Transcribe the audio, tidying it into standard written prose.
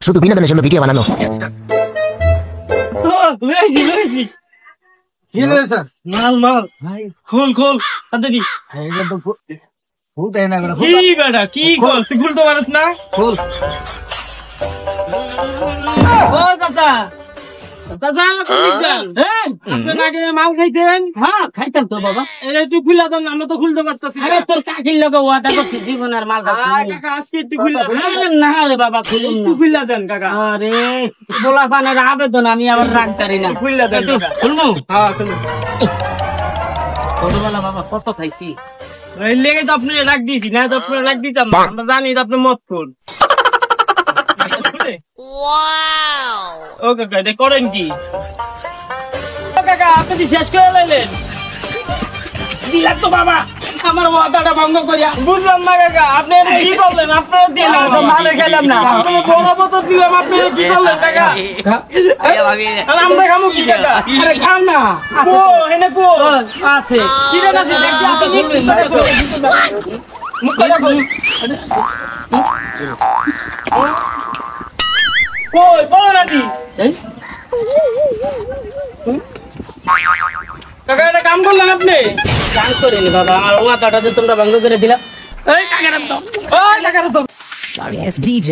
শুধু বিনোদনের জন্য ভিডিও বানানো। মাল খাইতেন? হ্যাঁ খাইতাম তো বাবা। একটু খুলে দেন, আমরা তো খুলতে পারতেছি। তোর কাকির লোক ওয়াদা করছি জীবনের মাল আজকে একটু খুলে না রে বাবা, খুলুন না। খুলে দেন কাকা। আরে গোলা পানের আবেদন আমি আবার রাখতারি না। খুলে দেন খুলবো। হ্যাঁ খুলুন। ছোটবেলা বাবা কত খাইছি, লেগে তো আপনি রাখ দিয়েছি না, তো আপনি রাখ দিতাম না। আমরা জানি তো আপনি মত খুন। ও কাকা এটা করেন কি? কাকা আপনি শেষ করে লাইলেন? দিলাম তো বাবা, আমার ওয়াদাটা ভঙ্গ করিয়া। বুঝলাম না কাকা, আপনি কি করলেন? আপনারা দিয়ে মালে খেলাম না, বরাবর তো দিলাম, আপনি কি করলেন কাকা? আমরা খামো কি কাকা? আরে খান না। ও এনে কো আছে কি রে? আছে দেখতে আছে মুখ করে কই কই বলো না দি কাকা, এটা কাম করলেন আপনি? কাম করেনি বাবা, আমার ওয়াদাটা যে তোমরা ভঙ্গ করে দিলাম। এই টাকাটা দাও, ওই টাকাটা দাও। Sorry, it's DJ.